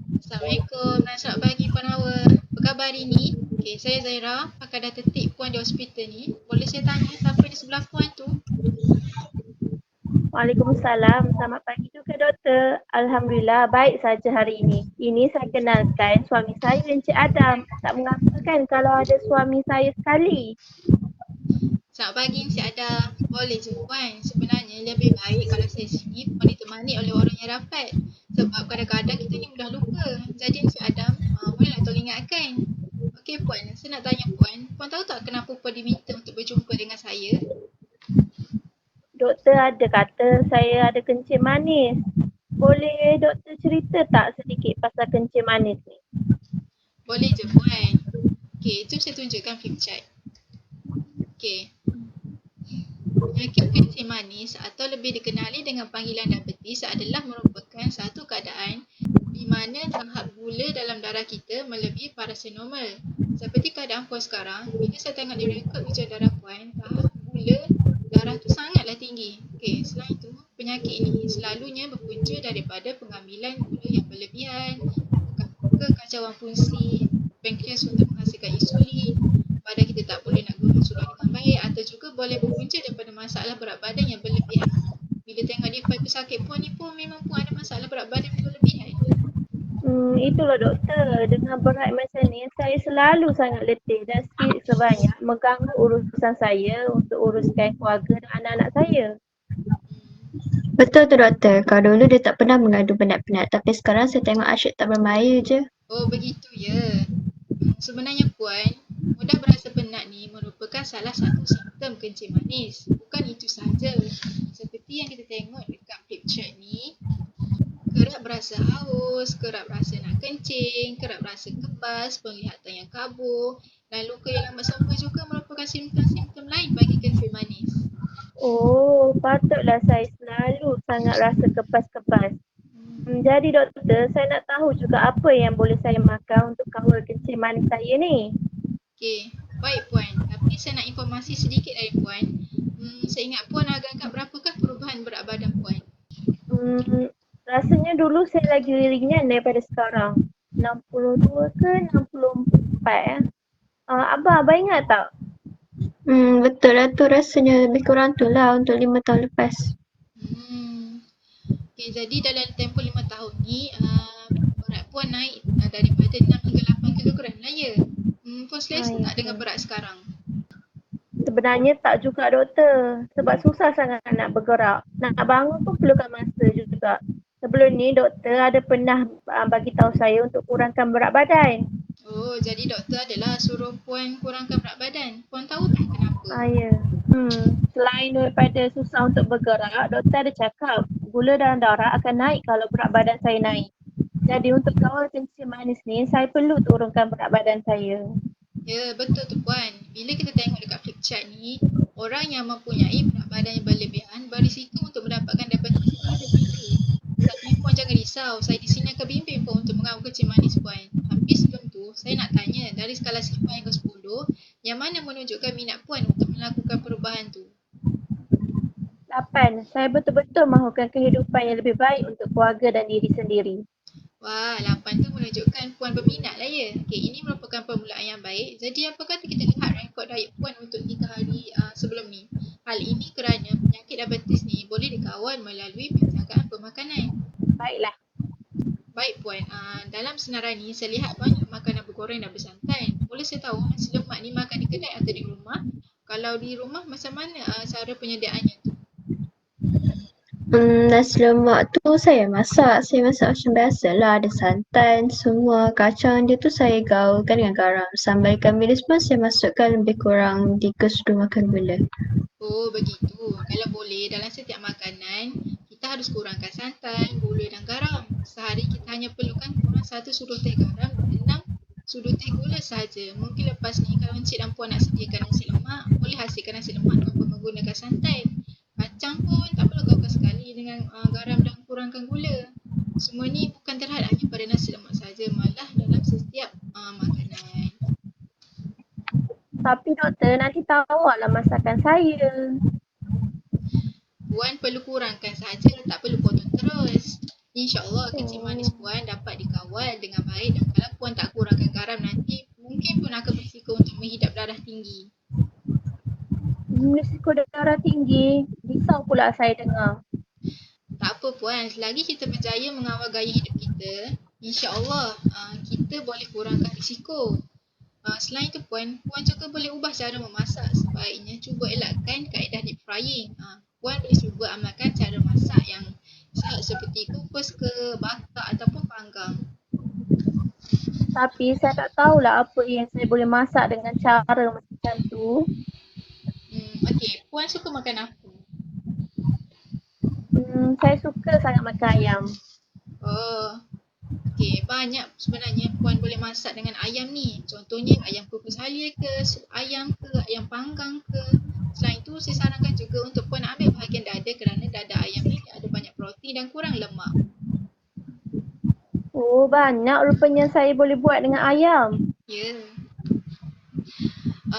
Assalamualaikum dan selamat pagi Puan Hawa. Apa khabar hari ni? Okay, saya Zaira, pakar dietetik Puan di hospital ni. Boleh saya tanya siapa di sebelah Puan tu? Waalaikumsalam. Selamat pagi juga doktor. Alhamdulillah baik saja hari ini. Ini saya kenalkan suami saya Encik Adam. Tak mengapa kan kalau ada suami saya sekali. Selamat pagi Encik Adam. Boleh je Puan. Sebenarnya lebih baik kalau saya sini Puan ditemani oleh orang yang rapat. Sebab kadang-kadang kita ni mudah lupa. Jadi Encik Adam, bolehlah tolong ingatkan. Okey Puan, saya nak tanya Puan. Puan tahu tak kenapa Puan diminta untuk berjumpa dengan saya? Doktor ada kata saya ada kencing manis. Boleh doktor cerita tak sedikit pasal kencing manis ni? Boleh je Puan. Okey, jom saya tunjukkan flip chart. Okey. Penyakit kencing manis atau lebih dikenali dengan panggilan diabetes adalah merupakan satu keadaan di mana tahap gula dalam darah kita melebihi parameter normal. Seperti keadaan Puan sekarang, bila saya tengok di rekod ujian darah Puan, tahap gula darah tu sangatlah tinggi. Okey, selain itu, penyakit ini selalunya berpunca daripada pengambilan gula yang berlebihan, kekacauan fungsi pankreas untuk menghasilkan insulin, badan kita tak boleh nak guna insulin dengan baik atau juga boleh berpunca daripada masalah berat badan yang berlebihan. Bila tengok di file pesakit Puan ni pun memang Puan ada masalah berat badan yang berlebihan. Itulah doktor. Dengan berat macam ni, saya selalu sangat letih dan sikit sebanyak mengganggu urusan saya untuk uruskan keluarga dan anak-anak saya. Betul tu doktor. Kalau dulu dia tak pernah mengadu penat-penat. Tapi sekarang saya tengok asyik tak bermaya je. Oh begitu ya. Sebenarnya Puan, mudah berasa penat ni merupakan salah satu simptom kencing manis. Bukan itu sahaja. Seperti yang kita tengok dekat flip chart ni, kerap berasa haus, kerap rasa nak kencing, kerap rasa kebas, penglihatan yang kabur dan luka yang lambat sembuh juga merupakan simptom-simptom lain bagi kencing manis. Oh, patutlah saya selalu sangat rasa kepas-kepas. Jadi doktor, saya nak tahu juga apa yang boleh saya makan untuk kawal kencing manis saya ni. Okey, baik Puan. Tapi saya nak informasi sedikit dari Puan. Saya ingat Puan agak-agak berapakah perubahan berat badan Puan? Rasanya dulu saya lagi ringan daripada sekarang. 62 ke 64 Abang ingat tak? Betul lah tu rasanya lebih kurang tu lah untuk 5 tahun lepas. Okey, jadi dalam tempoh 5 tahun ni, berat Puan naik daripada 6 hingga 8 kilogram lah ya. Puan selesa tak dengan berat sekarang? Sebenarnya tak juga doktor. Sebab susah sangat nak bergerak. Nak bangun pun perlukan masa juga. Sebelum ni doktor ada pernah bagi tahu saya untuk kurangkan berat badan. Oh, jadi doktor adalah suruh Puan kurangkan berat badan. Puan tahu tak kenapa? Ya. Selain daripada susah untuk bergerak, doktor ada cakap gula dalam darah akan naik kalau berat badan saya naik. Jadi untuk kawal kencing manis ni, saya perlu turunkan berat badan saya. Ya, betul tu Puan. Bila kita tengok dekat flip chart ni, orang yang mempunyai berat badan yang berlebihan berisiko untuk mendapatkan diabetes lebih tinggi. Tapi Puan jangan risau, saya di sini akan bimbing Puan untuk mengawal kencing manis Puan. Tapi sebelum tu, saya nak tanya dari skala 1 hingga 10, yang mana menunjukkan minat Puan untuk melakukan perubahan tu? 8. Saya betul-betul mahukan kehidupan yang lebih baik untuk keluarga dan diri sendiri. Wah, 8 tu menunjukkan Puan berminat lah ya. Okey, ini merupakan permulaan yang baik. Jadi apa kata kita lihat rekod diet Puan untuk 3 hari sebelum ni. Hal ini kerana penyakit diabetes ni boleh dikawal melalui penjagaan pemakanan. Baiklah. Baik Puan, dalam senarai ni saya lihat banyak makanan bergoreng dan bersantan. Boleh saya tahu nasi lemak ni makan di kedai atau di rumah? Kalau di rumah macam mana cara penyediaannya tu? Nasi lemak tu saya masak macam biasa lah. Ada santan, semua kacang dia tu saya gaulkan dengan garam. Sambal ikan bilis pun saya masukkan lebih kurang 3 sudu makan gula. Oh begitu. Kalau boleh dalam setiap makanan kita harus kurangkan santan, gula dan garam. Sehari kita hanya perlukan kurang 1 sudu teh garam dan 6 sudu teh gula sahaja. Mungkin lepas ni kalau Encik dan Puan nak sediakan nasi lemak, boleh hasilkan nasi lemak tanpa menggunakan santan. Kacang pun tak perlu gaulkan sekali dengan garam dan kurangkan gula. Semua ni bukan terhad hanya pada nasi lemak sahaja, malah dalam setiap makanan. Tapi doktor, nanti tawar lah masakan saya. Puan perlu kurangkan sahaja, tak perlu potong terus. InsyaAllah kencing manis puan dapat dikawal dengan baik, dan kalau puan tak kurangkan garam nanti mungkin pun akan berisiko untuk menghidap darah tinggi. Risiko darah tinggi. Risau pula saya dengar. Tak apa puan, selagi kita berjaya mengawal gaya hidup kita, insyaAllah kita boleh kurangkan risiko. Selain itu puan juga boleh ubah cara memasak. Sebaiknya cuba elakkan kaedah deep frying. Puan boleh cuba amalkan cara masak yang sihat seperti kukus ke, bakar ataupun panggang. Tapi saya tak tahulah apa yang saya boleh masak dengan cara macam tu. Okey, puan suka makan apa? Saya suka sangat makan ayam. Oh, okey, banyak sebenarnya puan boleh masak dengan ayam ni. Contohnya ayam kukus halia ke, sup ayam ke, ayam panggang ke. Selain tu saya sarankan juga untuk puan ambil bahagian dada, kerana dada ayam ni ada banyak protein dan kurang lemak. Oh, banyak rupanya saya boleh buat dengan ayam. Ya.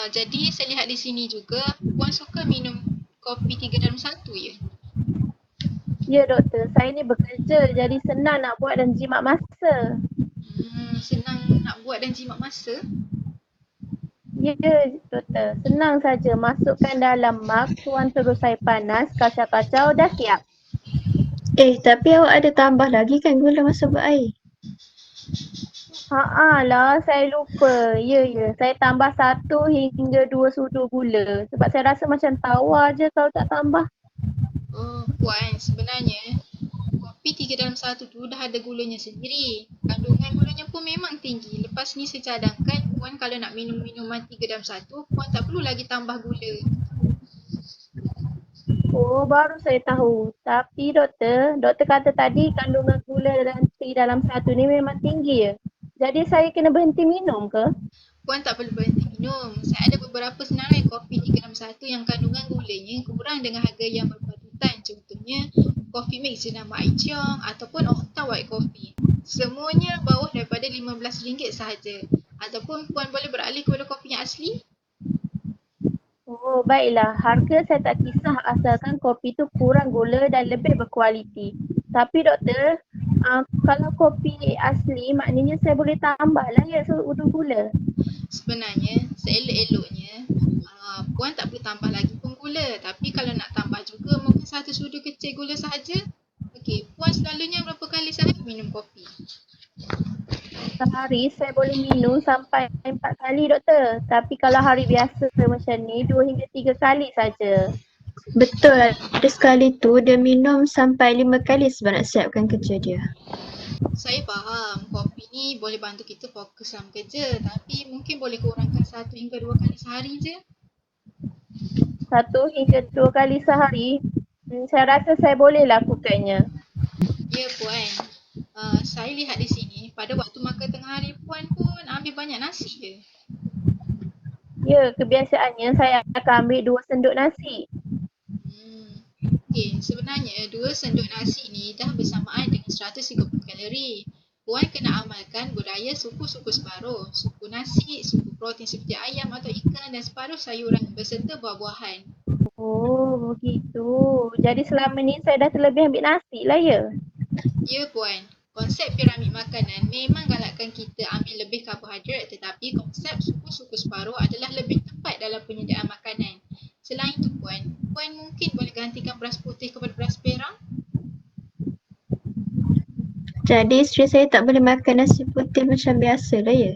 Jadi saya lihat di sini juga puan suka minum kopi 3 dalam 1 ya? Ya doktor, saya ni bekerja jadi senang nak buat dan jimat masa. Senang nak buat dan jimat masa? Ya doktor, senang saja masukkan dalam mug, tuan terus air panas, kacau-kacau dah siap. Tapi awak ada tambah lagi kan gula masa buat air? Lah, saya lupa. Ya, saya tambah 1 hingga 2 sudu gula. Sebab saya rasa macam tawar je kalau tak tambah. Oh, puan, sebenarnya kopi 3 dalam 1 tu dah ada gulanya sendiri. Kandungan gulanya pun memang tinggi. Lepas ni saya cadangkan puan kalau nak minum minuman 3 dalam 1, puan tak perlu lagi tambah gula. Oh, baru saya tahu. Tapi doktor kata tadi kandungan gula dalam 3 dalam 1 ni memang tinggi ya. Jadi saya kena berhenti minum ke? Puan tak perlu berhenti minum. Saya ada beberapa senarai kopi 3 dalam 1 yang kandungan gulanya kurang dengan harga yang berpatutan. Contohnya, Coffee Mix jenama Ai Cheong ataupun Octa White Coffee. Semuanya bawah daripada RM15 sahaja. Ataupun puan boleh beralih kepada kopi yang asli. Oh, baiklah. Harga saya tak kisah asalkan kopi tu kurang gula dan lebih berkualiti. Tapi doktor, kalau kopi asli maknanya saya boleh tambah lah ya sudu gula. Sebenarnya, seelok-eloknya puan tak perlu tambah lagi pun gula. Tapi kalau nak tambah juga mungkin 1 sudu kecil gula sahaja. Okey, puan selalunya berapa kali sehari minum kopi? Sehari saya boleh minum sampai 4 kali doktor. Tapi kalau hari biasa macam ni 2 hingga 3 kali saja. Betul, ada sekali tu dia minum sampai 5 kali sebab nak siapkan kerja dia. Saya faham, kopi ni boleh bantu kita fokus dalam kerja. Tapi mungkin boleh kurangkan 1 hingga 2 kali sehari je. 1 hingga 2 kali sehari, saya rasa saya boleh lakukannya. Ya puan, saya lihat di sini pada waktu makan tengah hari puan pun ambil banyak nasi je. Ya, kebiasaannya saya akan ambil 2 senduk nasi. Okey, sebenarnya 2 senduk nasi ni dah bersamaan dengan 130 kalori. Puan kena amalkan budaya suku-suku separuh. Suku nasi, suku protein seperti ayam atau ikan dan separuh sayuran beserta buah-buahan. Oh, begitu. Jadi selama ni saya dah terlebih ambil nasi lah ya? Ya puan, konsep piramid makanan memang galakkan kita ambil lebih karbohidrat, tetapi konsep suku-suku separuh adalah lebih tepat dalam penyediaan makanan. Selain itu puan mungkin boleh gantikan beras putih kepada beras perang. Jadi isteri saya tak boleh makan nasi putih macam biasa lah ya?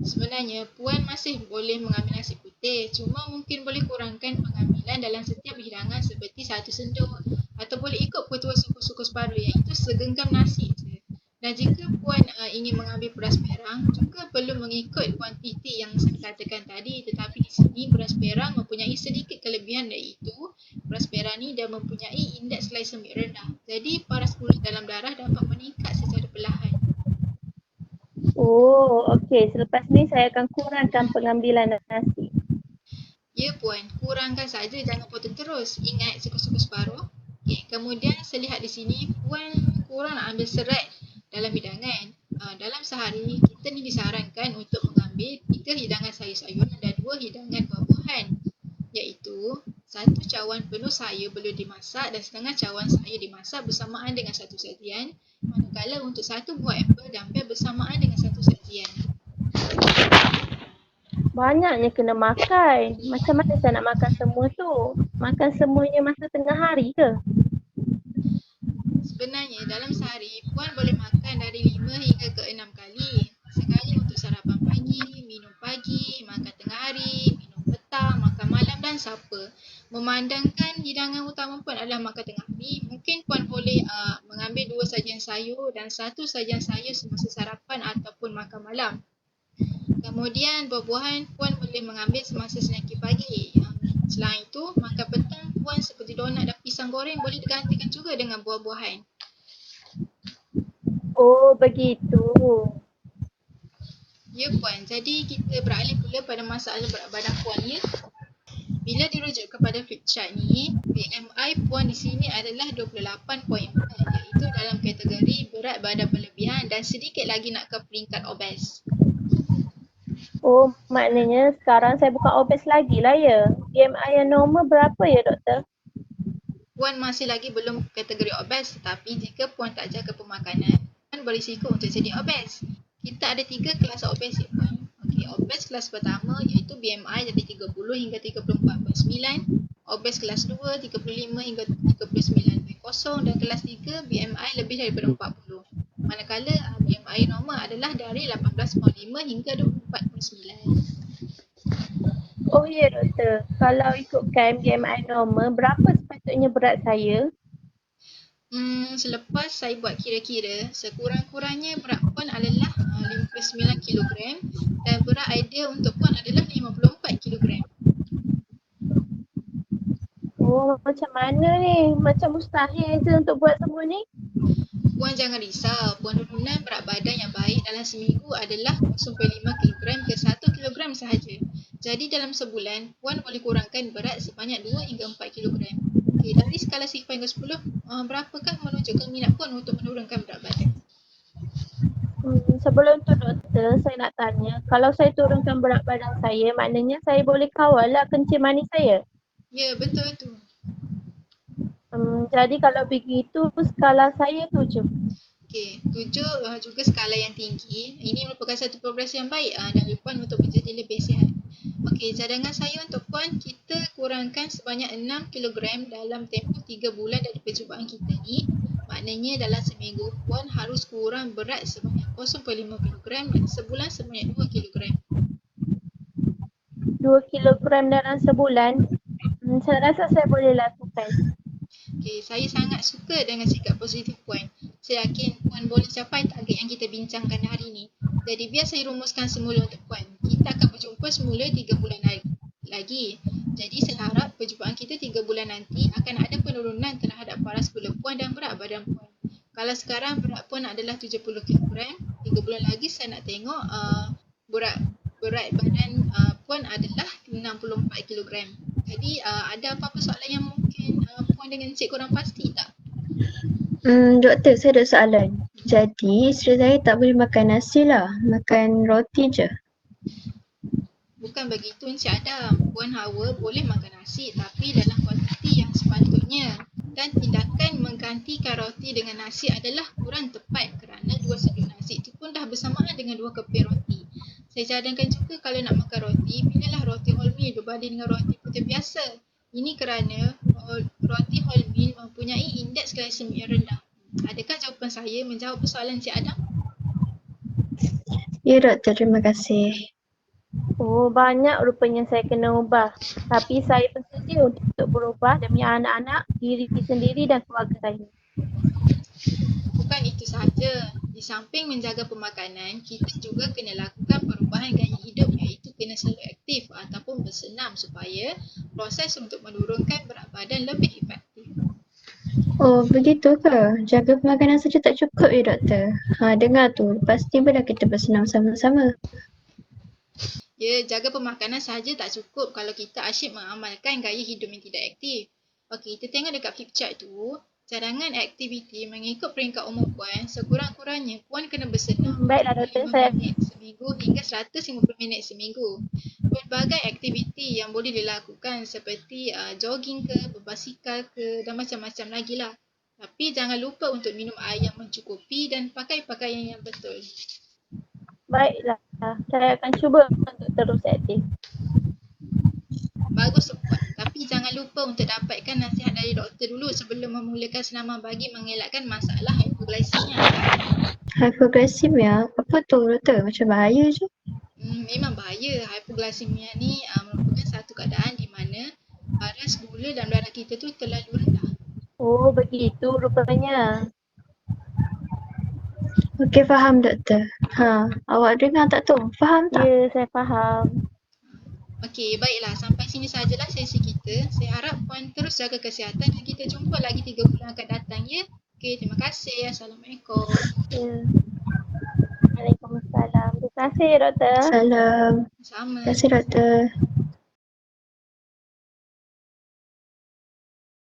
Sebenarnya puan masih boleh mengambil nasi putih, cuma mungkin boleh kurangkan pengambilan dalam setiap hidangan seperti 1 senduk, atau boleh ikut petua suku-suku separuh iaitu segenggam nasi je. Dan jika puan ingin mengambil beras perang, juga perlu mengikut kuantiti yang saya katakan tadi. Tetapi di sini beras perang mempunyai sedikit kelebihan, iaitu beras perang ni dia mempunyai indeks glycemic rendah. Jadi paras kulit dalam darah dapat meningkat secara perlahan. Oh, okey. Selepas ni saya akan kurangkan pengambilan nasi. Ya puan, kurangkan saja, jangan potong terus. Ingat suku-suku separuh. Okay, kemudian saya lihat di sini puan kurang nak ambil serat dalam hidangan. Dalam sehari kita ni disarankan untuk mengambil 3 hidangan sayur-sayuran dan 2 hidangan buah-buahan, iaitu 1 satu cawan penuh sayur belum dimasak dan setengah cawan sayur dimasak bersamaan dengan satu sajian, manakala untuk satu buah apel dan pil bersamaan dengan satu sajian. Banyaknya kena makan. Macam mana saya nak makan semua tu? Makan semuanya masa tengah hari ke? Sebenarnya dalam sehari, Puan boleh makan dari 5 hingga ke 6 kali. Sekali untuk sarapan pagi, minum pagi, makan tengah hari, minum petang, makan malam dan supper. Memandangkan hidangan utama Puan adalah makan tengah hari, mungkin Puan boleh mengambil 2 sajian sayur dan 1 sajian sayur semasa sarapan ataupun makan malam. Kemudian buah-buahan Puan boleh mengambil semasa snacking pagi. Selain itu, makan petang Puan seperti donat dan pisang goreng boleh digantikan juga dengan buah-buahan. Oh, begitu. Ya Puan, jadi kita beralih pula pada masalah berat badan Puan ya. Bila dirujuk kepada flip chart ni, BMI Puan di sini adalah 28.4 iaitu dalam kategori berat badan berlebihan dan sedikit lagi nak ke peringkat obes. Oh, maknanya sekarang saya bukan obes lagi lah ya. BMI yang normal berapa ya doktor? Puan masih lagi belum kategori obes, tetapi jika Puan tak jaga pemakanan, Puan berisiko untuk jadi obes. Kita ada 3 kelas obes ya Puan. Okey, obes kelas pertama iaitu BMI dari 30 hingga 34.9, obes kelas 2 35 hingga 39.0 dan kelas 3 BMI lebih daripada 40. Manakala BMI normal adalah dari 18.5 hingga 24.9. Oh ya doktor, kalau ikutkan BMI normal, berapa sepatutnya berat saya? Selepas saya buat kira-kira, sekurang-kurangnya berat Puan adalah 59 kilogram dan berat ideal untuk Puan adalah 54 kilogram. Oh, macam mana ni? Macam mustahil je untuk buat semua ni. Puan jangan risau, penurunan berat badan yang baik dalam seminggu adalah 0.5 kilogram ke 1 kilogram sahaja. Jadi dalam sebulan, Puan boleh kurangkan berat sebanyak 2 hingga 4 kilogram. Okey, dari skala 0 hingga 10, berapakah menunjukkan minat Puan untuk menurunkan berat badan? Sebelum tu doktor, saya nak tanya, kalau saya turunkan berat badan saya, maknanya saya boleh kawal lah kencing manis saya. Ya, betul tu. Jadi kalau begitu, skala saya 7. Okey, 7 juga skala yang tinggi. Ini merupakan satu progres yang baik dari Puan untuk menjadi lebih sihat. Okey, cadangan saya untuk Puan, kita kurangkan sebanyak 6 kilogram dalam tempoh 3 bulan dari percubaan kita ni. Maknanya dalam seminggu, Puan harus kurang berat sebanyak 0.5 kilogram dan sebulan sebanyak 2 kilogram. 2 kilogram dalam sebulan, saya rasa saya boleh lakukan. Okey, saya sangat suka dengan sikap positif Puan. Saya yakin Puan boleh capai target yang kita bincangkan hari ini. Jadi biar saya rumuskan semula untuk Puan. Kita akan berjumpa semula 3 bulan lagi. Jadi saya harap perjumpaan kita 3 bulan nanti akan ada penurunan terhadap paras gula Puan dan berat badan Puan. Kalau sekarang berat Puan adalah 70 kg, 3 bulan lagi saya nak tengok berat badan Puan adalah 64 kg. Jadi ada apa-apa soalan yang mungkin Puan dengan Encik kurang pasti tak? Doktor, saya ada soalan. Jadi, isteri saya tak boleh makan nasi lah. Makan roti je. Bukan begitu Encik Adam. Puan Hawa boleh makan nasi tapi dalam kuantiti yang sepatutnya. Dan tindakan menggantikan roti dengan nasi adalah kurang tepat kerana 2 seduh nasi itu pun dah bersamaan dengan 2 keping roti. Saya cadangkan juga kalau nak makan roti, pilihlah roti wholemeal berbanding dengan roti putih biasa. Ini kerana roti wholemeal mempunyai indeks glikemik yang rendah. Adakah jawapan saya menjawab persoalan Encik Adam? Ya doktor, terima kasih. Oh, banyak rupanya saya kena ubah. Tapi saya bersedia untuk berubah demi anak-anak, diri sendiri dan keluarga saya. Bukan itu sahaja. Di samping menjaga pemakanan, kita juga kena lakukan perubahan gaya hidup iaitu kena selalu aktif ataupun bersenam supaya proses untuk menurunkan berat badan lebih efektif. Oh, begitu ke? Jaga pemakanan saja tak cukup ya doktor? Dengar tu. Lepas ni bila kita bersenam sama-sama? Ya, jaga pemakanan sahaja tak cukup kalau kita asyik mengamalkan gaya hidup yang tidak aktif. Okey, kita tengok dekat flip chart tu. Cadangan aktiviti mengikut peringkat umur Puan, sekurang-kurangnya Puan kena bersenam Baiklah doktor, 5 saya minit seminggu hingga 150 minit seminggu. Berbagai aktiviti yang boleh dilakukan seperti jogging ke, berbasikal ke dan macam-macam lagi lah. Tapi jangan lupa untuk minum air yang mencukupi dan pakai pakaian yang betul. Baiklah, saya akan cuba untuk terus aktif. Bagus buat. Tapi jangan lupa untuk dapatkan nasihat dari doktor dulu sebelum memulakan senaman bagi mengelakkan masalah hipoglycemia. Hypoglycemia, apa tu doktor? Macam bahaya je. Memang bahaya. Hypoglycemia ni merupakan satu keadaan di mana baras gula dalam darah kita tu terlalu rendah. Oh, begitu rupanya. Okey, faham doktor. Awak dengar tak tu? Faham tak? Ya, saya faham. Okey, baiklah. Sampai sini sajalah sesi kita. Saya harap puan terus jaga kesihatan dan kita jumpa lagi 3 bulan akan datang ya. Okey, terima kasih. Assalamualaikum. Ya. Waalaikumsalam. Terima kasih doktor. Salam. Sama. Terima kasih doktor.